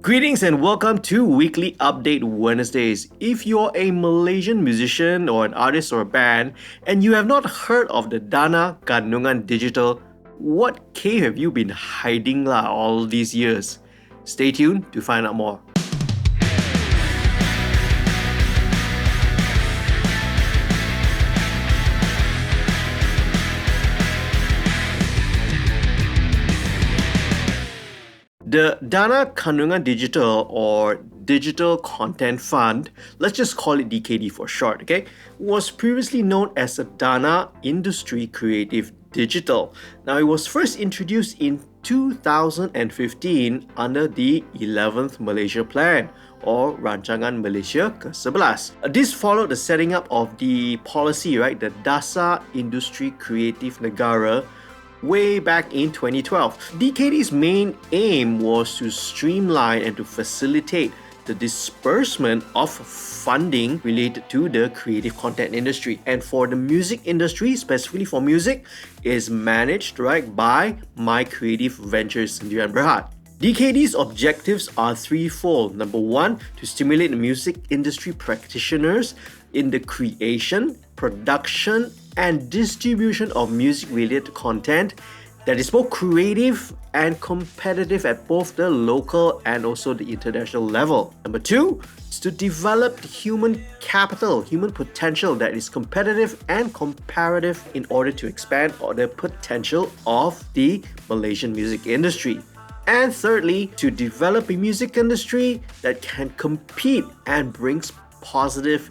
Greetings and welcome to Weekly Update Wednesdays. If you're a Malaysian musician or an artist or a band and you have not heard of the Dana Kandungan Digital, what cave have you been hiding all these years? Stay tuned to find out more. The Dana Kandungan Digital or Digital Content Fund, let's just call it DKD for short, okay, was previously known as the Dana Industry Creative Digital. Now, it was first introduced in 2015 under the 11th Malaysia Plan or Rancangan Malaysia ke-11. This followed the setting up of the policy, right, the Dasar Industri Kreatif Negara, way back in 2012. DKD's main aim was to streamline and to facilitate the disbursement of funding related to the creative content industry. And for the music industry, specifically for music, is managed by My Creative Ventures Sendirian Berhad. DKD's objectives are threefold. Number one, to stimulate the music industry practitioners in the creation, production, and distribution of music-related content that is both creative and competitive at both the local and also the international level. Number two is to develop the human capital, human potential that is competitive and comparative in order to expand the potential of the Malaysian music industry. And thirdly, to develop a music industry that can compete and brings positive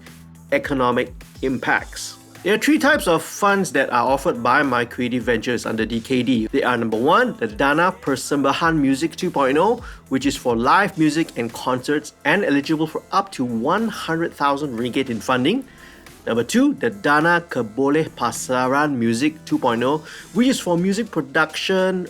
economic impacts. There are three types of funds that are offered by My Creative Ventures under DKD. They are number one, the Dana Persembahan Music 2.0, which is for live music and concerts and eligible for up to 100,000 ringgit in funding. Number two, the Dana Keboleh Pasaran Music 2.0, which is for music production,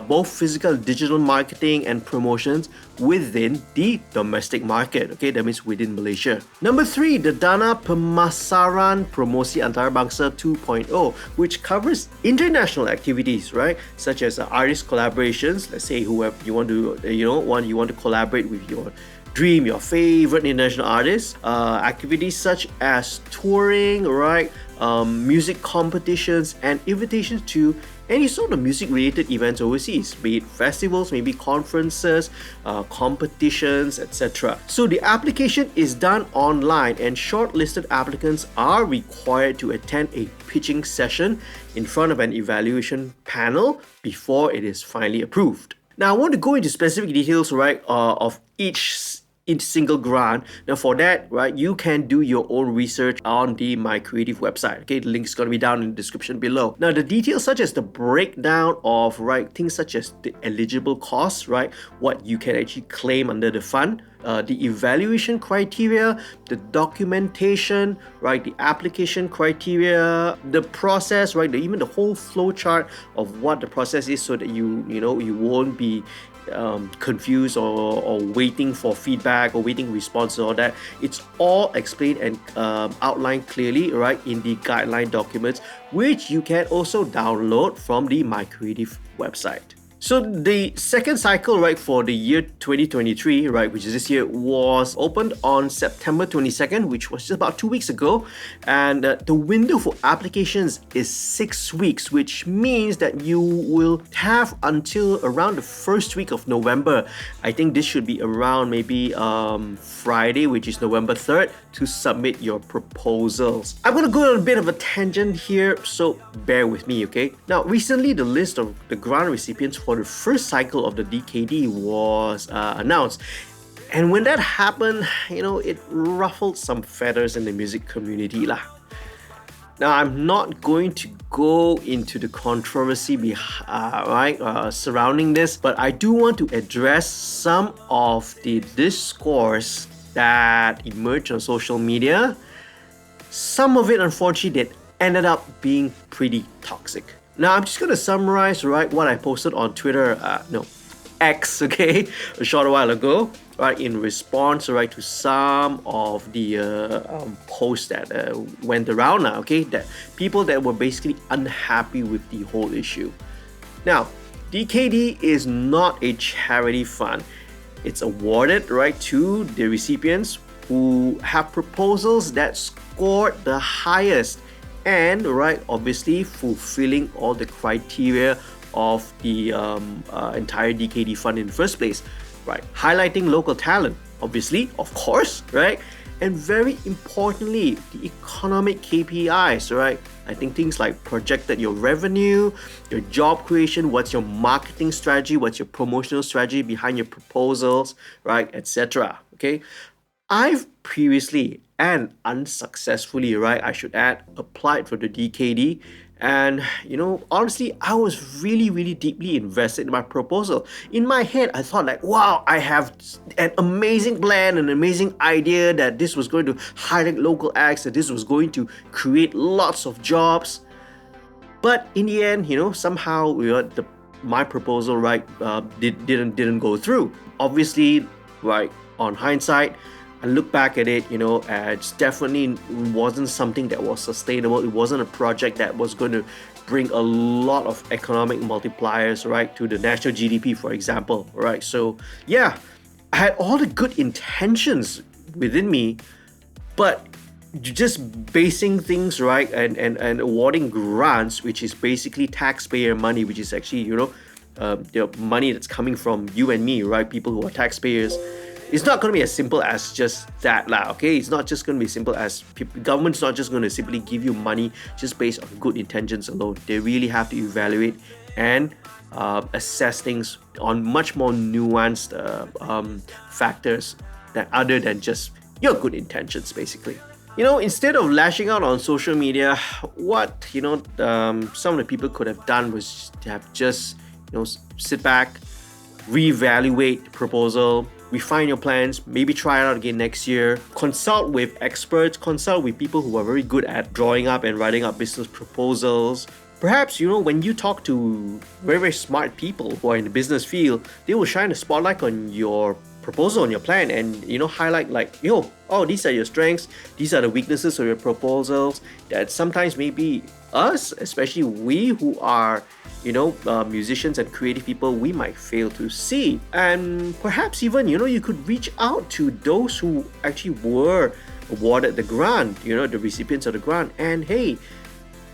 both physical and digital marketing and promotions within the domestic market. Okay, that means within Malaysia. Number three, the Dana Pemasaran Promosi Antarabangsa 2.0, which covers international activities, such as artist collaborations. Let's say whoever you want to, you want to collaborate with your dream, your favorite international artists, activities such as touring, music competitions, and invitations to any sort of music-related events overseas, be it festivals, maybe conferences, competitions, etc. So the application is done online and shortlisted applicants are required to attend a pitching session in front of an evaluation panel before it is finally approved. Now, I want to go into specific details, of each single grant. Now, for that, you can do your own research on the My Creative website. Okay, the link is going to be down in the description below. Now, the details such as the breakdown of things such as the eligible costs, what you can actually claim under the fund, the evaluation criteria, the documentation, the application criteria, the process, even the whole flow chart of what the process is, so that you won't be confused or waiting for feedback or waiting responses or that. It's all explained and outlined clearly in the guideline documents, which you can also download from the My Creative website. So the second cycle, for the year 2023, which is this year, was opened on September 22nd, which was just about 2 weeks ago. And the window for applications is 6 weeks, which means that you will have until around the first week of November. I think this should be around maybe Friday, which is November 3rd, to submit your proposals. I'm going to go on a bit of a tangent here, so bear with me, okay? Now, recently the list of the grant recipients for the first cycle of the DKD was announced. And when that happened, it ruffled some feathers in the music community lah. Now, I'm not going to go into the controversy surrounding this, but I do want to address some of the discourse that emerged on social media. Some of it, unfortunately, that ended up being pretty toxic. Now, I'm just going to summarize what I posted on Twitter, X, okay, a short while ago, in response, to some of the posts that went around now, okay, that people that were basically unhappy with the whole issue. Now, DKD is not a charity fund. It's awarded, right, to the recipients who have proposals that scored the highest and, right, obviously fulfilling all the criteria of the entire DKD fund in the first place, right? Highlighting local talent, obviously, of course, right? And very importantly, the economic KPIs, right? I think things like projected your revenue, your job creation, what's your marketing strategy, what's your promotional strategy behind your proposals, right, etc. Okay, I've previously and unsuccessfully, right, I should add, applied for the DKD. And honestly, I was really deeply invested in my proposal. In my head, I thought like, wow, I have an amazing plan, an amazing idea that this was going to highlight local acts, that this was going to create lots of jobs. But in the end, somehow my proposal, right, didn't go through. Obviously, right, on hindsight, I look back at it, it definitely wasn't something that was sustainable. It wasn't a project that was going to bring a lot of economic multipliers, right, to the national GDP, for example, right? So yeah, I had all the good intentions within me, but just basing things, right, and awarding grants, which is basically taxpayer money, which is actually, the money that's coming from you and me, right, people who are taxpayers. It's not going to be as simple as just that lah, okay? It's not just going to be simple as government's not just going to simply give you money just based on good intentions alone. They really have to evaluate and assess things on much more nuanced factors that other than just your good intentions, basically. Instead of lashing out on social media, what some of the people could have done was to have just sit back, reevaluate the proposal, refine your plans, maybe try it out again next year, consult with experts, consult with people who are very good at drawing up and writing up business proposals. Perhaps, when you talk to very smart people who are in the business field, they will shine a spotlight on your proposal, on your plan, and highlight like, these are your strengths, these are the weaknesses of your proposals that sometimes maybe us, especially we who are musicians and creative people, we might fail to see. And perhaps even you could reach out to those who actually were awarded the grant, the recipients of the grant, and hey,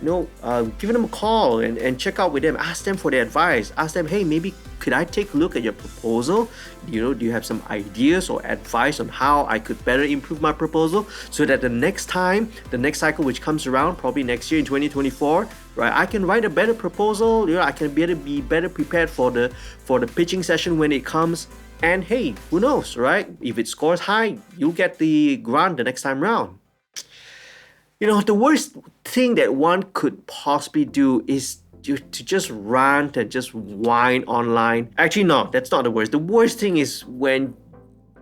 give them a call and check out with them, ask them for their advice, ask them, hey, maybe could I take a look at your proposal? Do you have some ideas or advice on how I could better improve my proposal so that the next cycle which comes around, probably next year in 2024, right, I can write a better proposal, I can be better prepared for the pitching session when it comes. And hey, who knows, right? If it scores high, you'll get the grant the next time round. The worst thing that one could possibly do is to just rant and just whine online. Actually, no, that's not the worst. The worst thing is when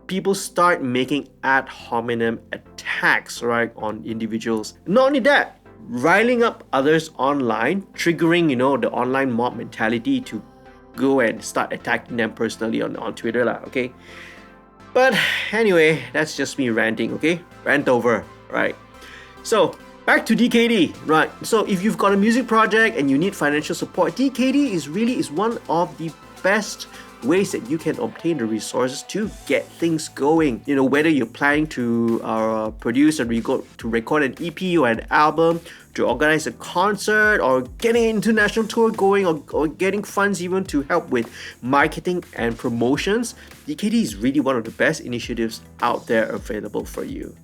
people start making ad hominem attacks, right, on individuals. Not only that, riling up others online, triggering, the online mob mentality to go and start attacking them personally on Twitter lah, okay? But anyway, that's just me ranting, okay? Rant over, right? So, back to DKD, right? So if you've got a music project and you need financial support, DKD is one of the best ways that you can obtain the resources to get things going. Whether you're planning to produce and record an EP or an album, to organize a concert, or getting an international tour going, or getting funds even to help with marketing and promotions, DKD is really one of the best initiatives out there available for you.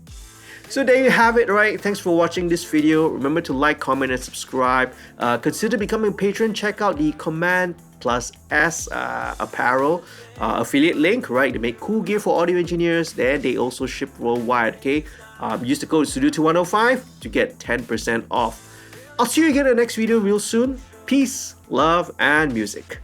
So there you have it, right? Thanks for watching this video. Remember to like, comment, and subscribe. Consider becoming a patron. Check out the Command Plus S apparel affiliate link, right? They make cool gear for audio engineers. Then they also ship worldwide, okay? Use the code Studio2105 to get 10% off. I'll see you again in the next video real soon. Peace, love, and music.